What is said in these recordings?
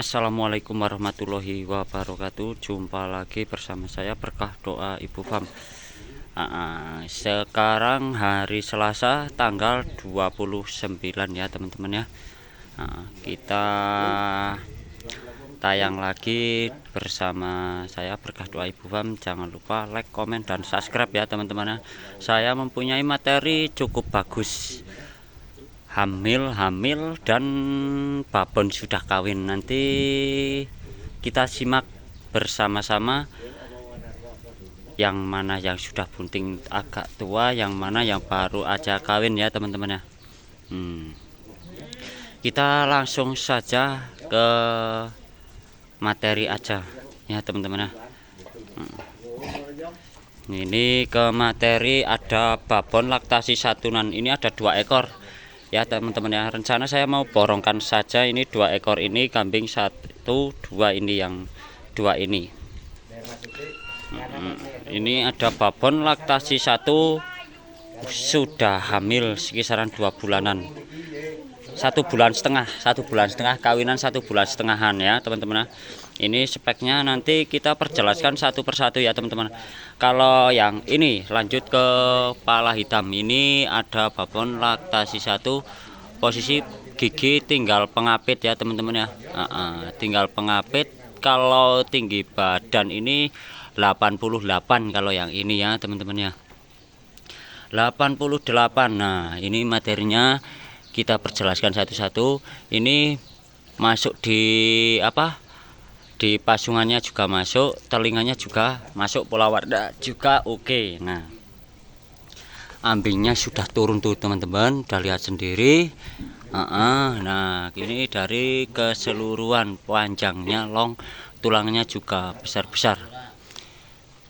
Assalamualaikum warahmatullahi wabarakatuh. Jumpa lagi bersama saya Berkah Doa Ibu Fam. Sekarang hari Selasa tanggal 29 ya teman-teman ya. Kita tayang lagi bersama saya Berkah Doa Ibu Fam. Jangan lupa like, komen, dan subscribe ya teman-teman ya. Saya mempunyai materi cukup bagus, hamil dan babon sudah kawin. Nanti kita simak bersama-sama yang mana yang sudah bunting agak tua, yang mana yang baru aja kawin ya teman-teman ya. Kita langsung saja ke materi aja ya teman-teman ya. Ini ke materi, ada babon laktasi satunan. Ini ada 2 ekor ya teman-teman ya. Rencana saya mau borongkan saja ini 2 ekor ini, kambing 1, 2 ini, yang 2 ini. Ini ada babon laktasi 1 sudah hamil sekisaran 2 bulanan, 1 bulan setengah, kawinan 1 bulan setengahan ya teman-teman. Ini speknya nanti kita perjelaskan satu persatu ya teman-teman. Kalau yang ini lanjut ke pala hitam, ini ada babon laktasi 1, posisi gigi tinggal pengapit ya teman-teman ya. Tinggal pengapit. Kalau tinggi badan ini 88 kalau yang ini ya teman-teman ya, 88. Nah ini materinya kita perjelaskan satu-satu. Ini masuk di di pasungannya juga masuk, telinganya juga masuk, pola warna juga oke. Nah ambingnya sudah turun tuh teman-teman, udah lihat sendiri. Nah ini dari keseluruhan panjangnya long, tulangnya juga besar-besar.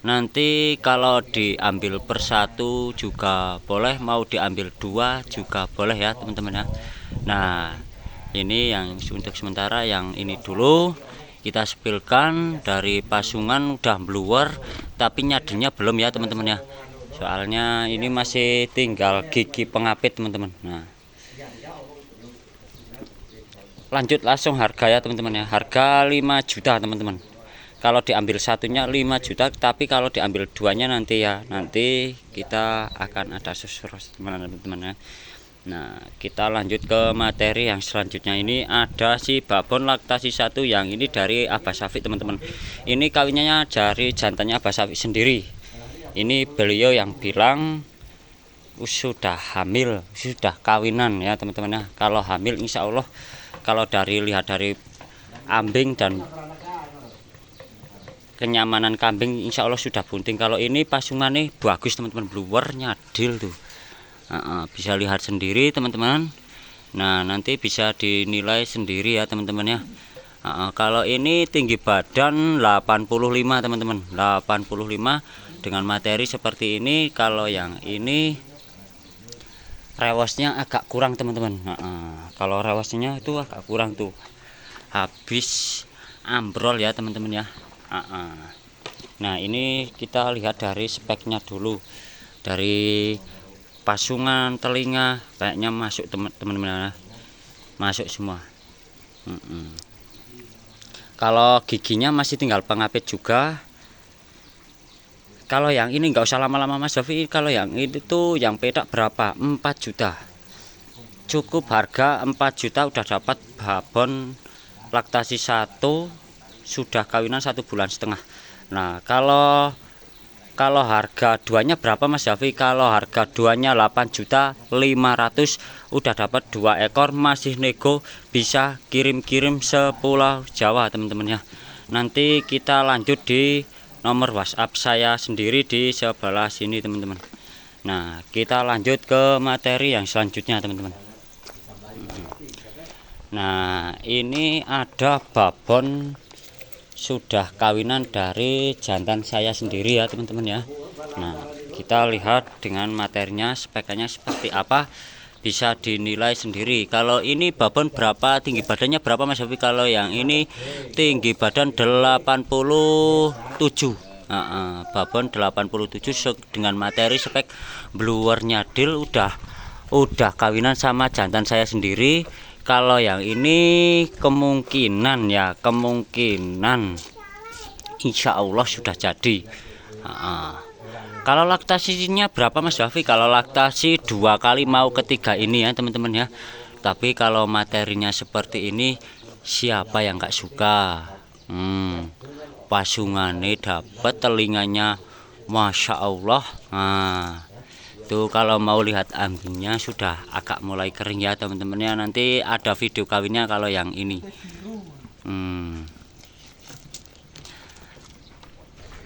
Nanti kalau diambil persatu juga boleh, mau diambil 2 juga boleh ya teman-teman ya. Nah ini yang untuk sementara yang ini dulu kita spilkan. Dari pasungan udah bluer, tapi nyadelnya belum ya teman-teman ya, soalnya ini masih tinggal gigi pengapit teman-teman. Nah lanjut langsung harga ya teman-teman ya. Harga 5 juta teman-teman. Kalau diambil satunya 5 juta, tapi kalau diambil 2-nya nanti ya, nanti kita akan ada susurus teman-teman ya. Nah kita lanjut ke materi yang selanjutnya. Ini ada si babon laktasi 1 yang ini dari Abah Syafiq teman-teman. Ini kawinnya dari jantannya Abah Syafiq sendiri. Ini beliau yang bilang sudah hamil, sudah kawinan ya teman-teman ya. Kalau hamil insya Allah, kalau lihat dari ambing dan kenyamanan kambing insya Allah sudah bunting. Kalau ini pasungannya bagus teman-teman, bluer nyadil tuh. Bisa lihat sendiri teman-teman. Nah nanti bisa dinilai sendiri ya teman-teman ya. Kalau ini tinggi badan 85 teman-teman, 85 dengan materi seperti ini. Kalau yang ini rewosnya agak kurang teman-teman. Kalau rewosnya itu agak kurang tuh, habis ambrol ya teman-teman ya. Nah ini kita lihat dari speknya dulu. Dari pasungan, telinga kayaknya masuk teman-teman, masuk semua. Kalau giginya masih tinggal pengapit juga. Kalau yang ini nggak usah lama-lama Mas Davi. Kalau yang itu tuh yang pedak berapa? 4 juta. Cukup harga 4 juta udah dapat babon laktasi 1 sudah kawinan 1 bulan setengah. Nah kalau harga 2-nya berapa Mas Davi? Kalau harga 2-nya 8.500.000 udah dapat 2 ekor, masih nego, bisa kirim-kirim sepulau Jawa teman-teman ya. Nanti kita lanjut di nomor WhatsApp saya sendiri di sebelah sini teman-teman. Nah kita lanjut ke materi yang selanjutnya teman-teman. Nah ini ada babon sudah kawinan dari jantan saya sendiri ya teman-teman ya. Nah kita lihat dengan materinya, speknya seperti apa, bisa dinilai sendiri. Kalau ini babon berapa, tinggi badannya berapa Mas Hafi? Kalau yang ini tinggi badan 87. Babon 87 dengan materi spek bluer nyadil, udah kawinan sama jantan saya sendiri. Kalau yang ini kemungkinan ya, kemungkinan insya Allah sudah jadi. Kalau laktasinya berapa Mas Davi? Kalau laktasi 2 kali mau ketiga ini ya teman-teman ya. Tapi kalau materinya seperti ini, siapa yang nggak suka? Pasungane dapat, telinganya Masya Allah. Nah, tuh kalau mau lihat ambingnya sudah agak mulai kering ya teman-teman ya. Nanti ada video kawinnya kalau yang ini.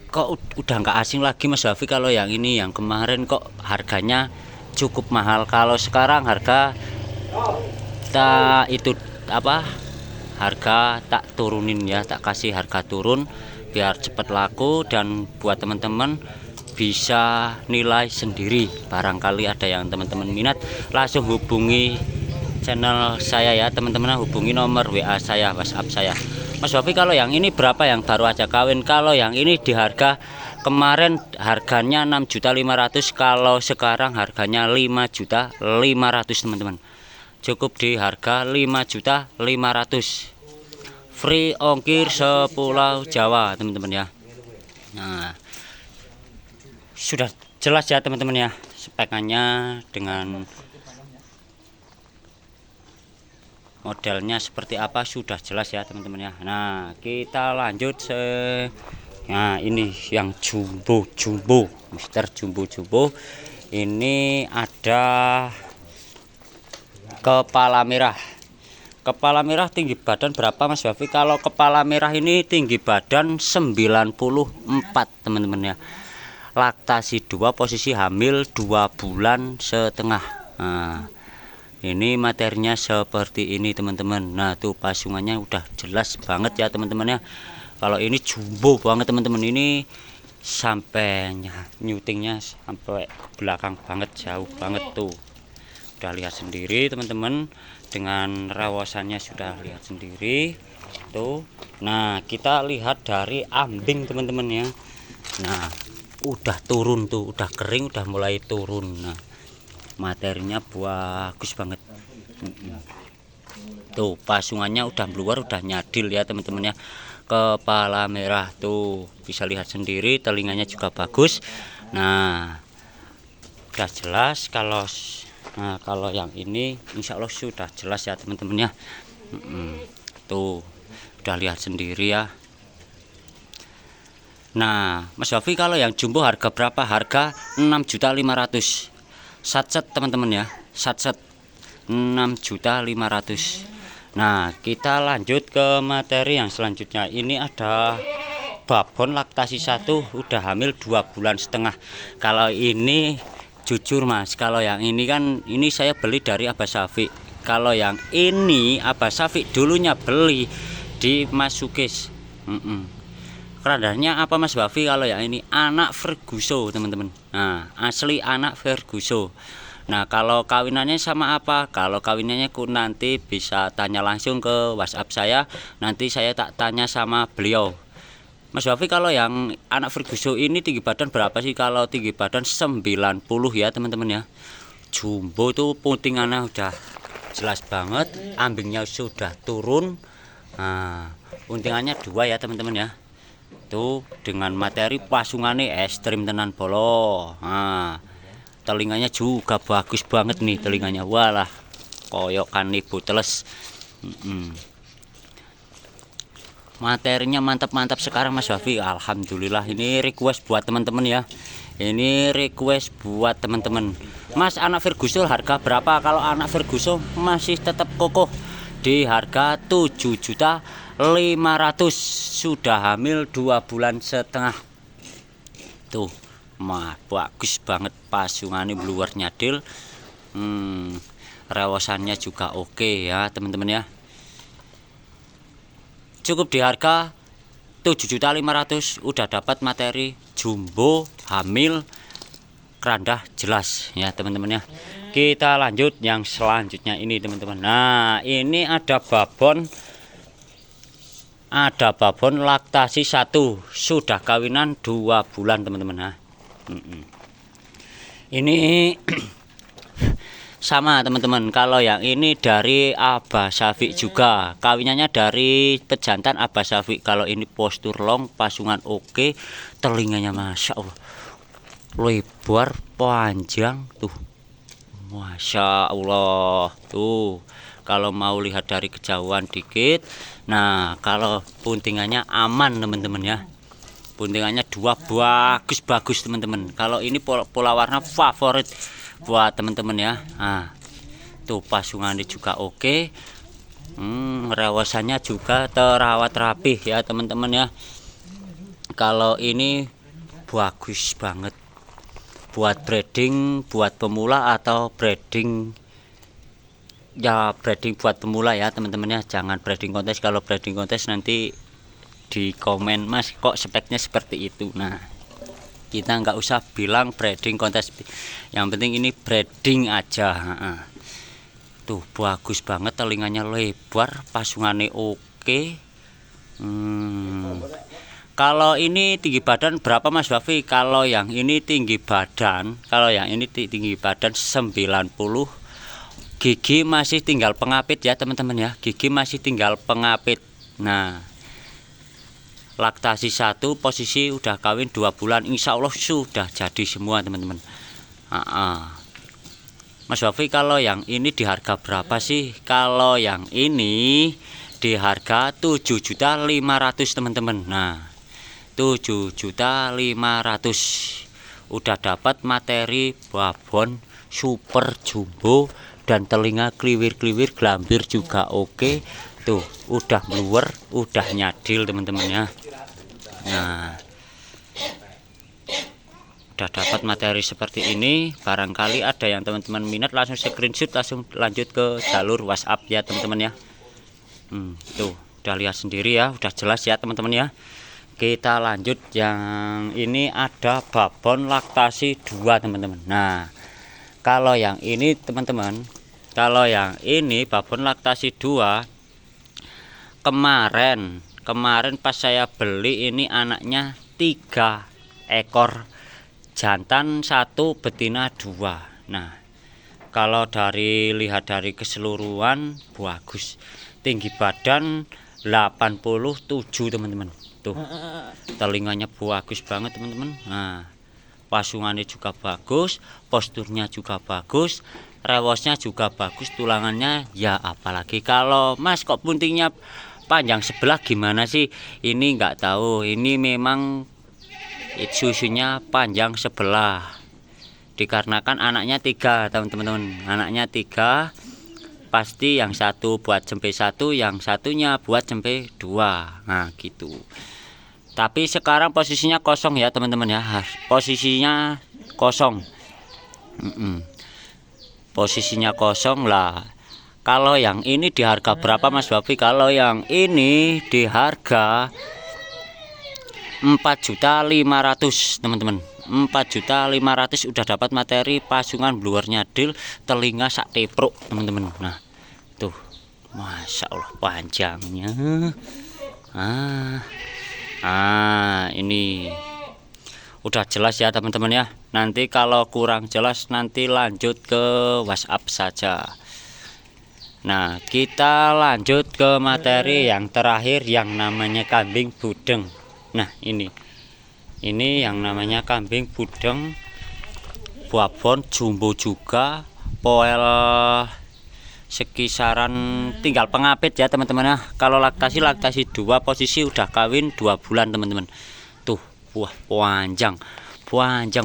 Kok udah nggak asing lagi Mas Davi kalau yang ini. Yang kemarin kok harganya cukup mahal. Kalau sekarang harga itu apa, harga tak turunin ya, tak kasih harga turun biar cepat laku. Dan buat teman-teman bisa nilai sendiri. Barangkali ada yang teman-teman minat, langsung hubungi channel saya ya teman-teman, hubungi nomor WA saya, WhatsApp saya. Mas Davi, kalau yang ini berapa yang baru aja kawin? Kalau yang ini di harga kemarin harganya 6.500.000, kalau sekarang harganya 5.500.000 teman-teman. Cukup di harga 5.500.000. Free ongkir sepulau Jawa teman-teman ya. Nah, sudah jelas ya teman-teman ya, spekannya dengan modelnya seperti apa sudah jelas ya teman-teman ya. Nah, kita lanjut nah ini yang jumbo Mister jumbo. Ini ada kepala merah. Kepala merah tinggi badan berapa Mas Davi? Kalau kepala merah ini tinggi badan 94 teman-teman ya. Laktasi 2, posisi hamil 2 bulan setengah. Nah, ini materinya seperti ini teman-teman. Nah, tuh pasungannya udah jelas banget ya teman-teman ya. Kalau ini jumbo banget teman-teman. Ini sampai nyutingnya sampai ke belakang banget, jauh banget tuh. Udah lihat sendiri teman-teman. Dengan rawasannya sudah lihat sendiri tuh. Nah, kita lihat dari ambing teman-teman ya. Nah, udah turun tuh, udah kering, udah mulai turun. Nah, materinya bagus banget. Tuh pasungannya udah keluar, udah nyadil ya teman-teman ya. Kepala merah tuh bisa lihat sendiri, telinganya juga bagus. Nah, udah jelas. Kalau yang ini insya Allah sudah jelas ya teman-teman ya. Tuh udah lihat sendiri ya. Nah, Mas Davi, kalau yang jumbo harga berapa? Harga 6.500.000. Satset teman-teman ya, satset 6.500.000. Nah, kita lanjut ke materi yang selanjutnya. Ini ada babon laktasi 1, udah hamil 2 bulan setengah. Kalau ini jujur Mas, kalau yang ini kan ini saya beli dari Abah Syafiq. Kalau yang ini Abah Syafiq dulunya beli di Mas Sukis. Kerandannya apa Mas Davi? Kalau yang ini anak Ferguso teman-teman. Nah, asli anak Ferguso. Nah, kalau kawinannya sama apa? Kalau kawinannya nanti bisa tanya langsung ke WhatsApp saya. Nanti saya tak tanya sama beliau. Mas Davi, kalau yang anak Ferguso ini tinggi badan berapa sih? Kalau tinggi badan 90 ya teman-teman ya. Jumbo tuh putingannya udah jelas banget, ambingnya sudah turun. Nah, untingannya 2 ya teman-teman ya. Tuh dengan materi pasungannya ekstrim tenan bolo. Nah, telinganya juga bagus banget nih telinganya. Walah, koyokan ibu teles. Materinya mantap-mantap sekarang Mas Davi. Alhamdulillah, ini request buat teman-teman ya. Ini request buat teman-teman. Mas, anak Ferguson harga berapa? Kalau anak Ferguson masih tetap kokoh di harga 7.500.000. Sudah hamil 2 bulan setengah. Tuh, bagus banget pasungannya, bluer nyadil. Rewasannya juga oke ya teman-teman ya. Cukup di harga 7.500.000 udah dapat materi jumbo, hamil, kerandah jelas ya teman-teman ya. Kita lanjut yang selanjutnya ini teman-teman. Nah, ini ada babon laktasi 1, sudah kawinan 2 bulan teman-teman. Nah, ini sama teman-teman. Kalau yang ini dari Abah Syafiq juga, kawinannya dari pejantan Abah Syafiq. Kalau ini postur long, pasungan oke, telinganya masya Allah lebar panjang tuh, masya Allah tuh. Kalau mau lihat dari kejauhan dikit, nah kalau puntingannya aman teman-teman ya. Puntingannya dua bagus teman-teman. Kalau ini pola warna favorit buat teman-teman ya. Nah, tuh pasungannya juga oke. Rewasannya juga terawat rapih ya teman-teman ya. Kalau ini bagus banget buat breeding, buat pemula atau breeding ya, breeding buat pemula ya teman-teman ya. Jangan breeding kontes. Kalau breeding kontes nanti di komen, Mas kok speknya seperti itu. Nah, kita nggak usah bilang breeding kontes, yang penting ini breeding aja. Tuh bagus banget, telinganya lebar, pasungannya oke. Kalau ini tinggi badan berapa Mas Wafi? Kalau yang ini tinggi badan, 90, gigi masih tinggal pengapit ya teman-teman ya. Gigi masih tinggal pengapit. Nah, laktasi 1, posisi udah kawin 2 bulan, insya Allah sudah jadi semua teman-teman. Mas Wafi, kalau yang ini di harga berapa sih? Kalau yang ini di harga 7.500.000 teman-teman. Nah, 7.500.000 udah dapat materi babon super jumbo dan telinga kliwir-kliwir, glambir juga oke. Tuh udah bluer, udah nyadil teman-teman ya. Nah, udah dapat materi seperti ini. Barangkali ada yang teman-teman minat, langsung screenshot, langsung lanjut ke jalur WhatsApp ya teman-teman ya. Tuh udah lihat sendiri ya, udah jelas ya teman-teman ya. Kita lanjut yang ini, ada babon laktasi 2 teman-teman. Nah, kalau yang ini teman-teman, kalau yang ini babon laktasi 2, kemarin pas saya beli ini anaknya 3 ekor, jantan 1, betina 2. Nah, kalau lihat dari keseluruhan bagus. Tinggi badan 87 teman-teman. Tuh telinganya bagus banget teman-teman. Nah, pasungannya juga bagus, posturnya juga bagus, rewosnya juga bagus, tulangannya ya apalagi. Kalau Mas kok puntingnya panjang sebelah gimana sih? Ini nggak tahu, ini memang susunya panjang sebelah dikarenakan anaknya 3 teman-teman. Anaknya 3, pasti yang satu buat jempe 1, yang satunya buat jempe 2. Nah gitu. Tapi sekarang posisinya kosong ya teman-teman ya, posisinya kosong. Posisinya kosong lah. Kalau yang ini di harga berapa Mas Wafi? Kalau yang ini di harga 4.500.000 teman-teman. 4.500.000 udah dapat materi pasungan bluer nyadil, telinga sak tepruk teman-teman. Nah, tuh masya Allah panjangnya. Ini udah jelas ya teman-teman ya. Nanti kalau kurang jelas nanti lanjut ke WhatsApp saja. Nah, kita lanjut ke materi yang terakhir yang namanya kambing budeng. Nah, ini yang namanya kambing budeng babon jumbo juga, poel sekisaran tinggal pengapit ya teman-teman. Nah, kalau laktasi 2, posisi udah kawin 2 bulan teman-teman. Tuh wah panjang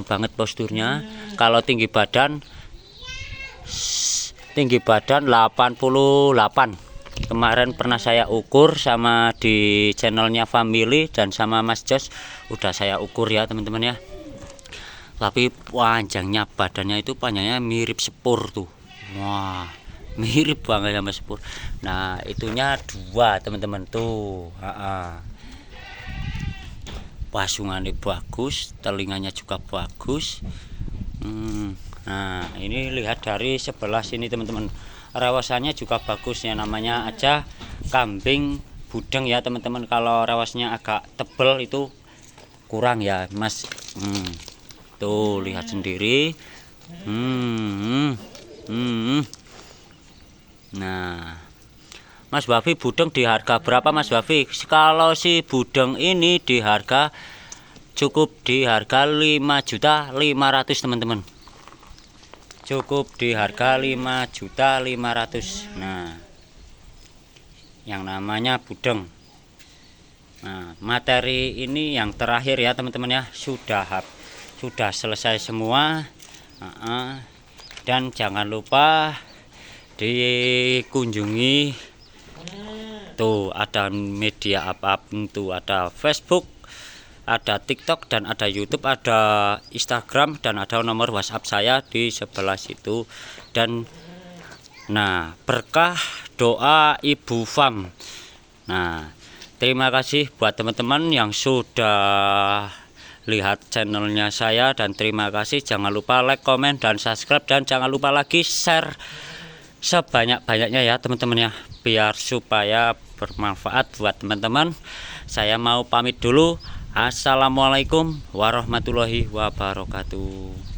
banget posturnya. Kalau tinggi badan 88. Kemarin pernah saya ukur sama di channelnya Family dan sama Mas Jos, udah saya ukur ya teman-teman ya. Tapi panjangnya badannya itu panjangnya mirip sepur tuh. Wah, mirip banget sama sepur. Nah, itunya 2 teman-teman tuh. Pasungannya bagus, telinganya juga bagus. Nah, ini lihat dari sebelah sini teman-teman, rewasannya juga bagus ya, namanya aja kambing budeng ya teman-teman. Kalau rewasnya agak tebel itu kurang ya Mas. Tuh lihat sendiri. Nah, Mas Wafi, budeng di harga berapa Mas Wafi? Kalau si budeng ini di harga cukup di harga 5.500.000 teman-teman. Cukup di harga 5.500.000. Nah, yang namanya budeng. Nah, materi ini yang terakhir ya teman-teman ya, sudah selesai semua. Dan jangan lupa dikunjungi, tuh ada media apapun, tuh ada Facebook, ada TikTok, dan ada YouTube, ada Instagram, dan ada nomor WhatsApp saya di sebelah situ. Dan nah, berkah doa Ibu Fam. Nah, terima kasih buat teman-teman yang sudah lihat channelnya saya, dan terima kasih. Jangan lupa like, komen, dan subscribe, dan jangan lupa lagi share sebanyak-banyaknya ya teman-teman ya, biar supaya bermanfaat buat teman-teman. Saya mau pamit dulu. Assalamualaikum warahmatullahi wabarakatuh.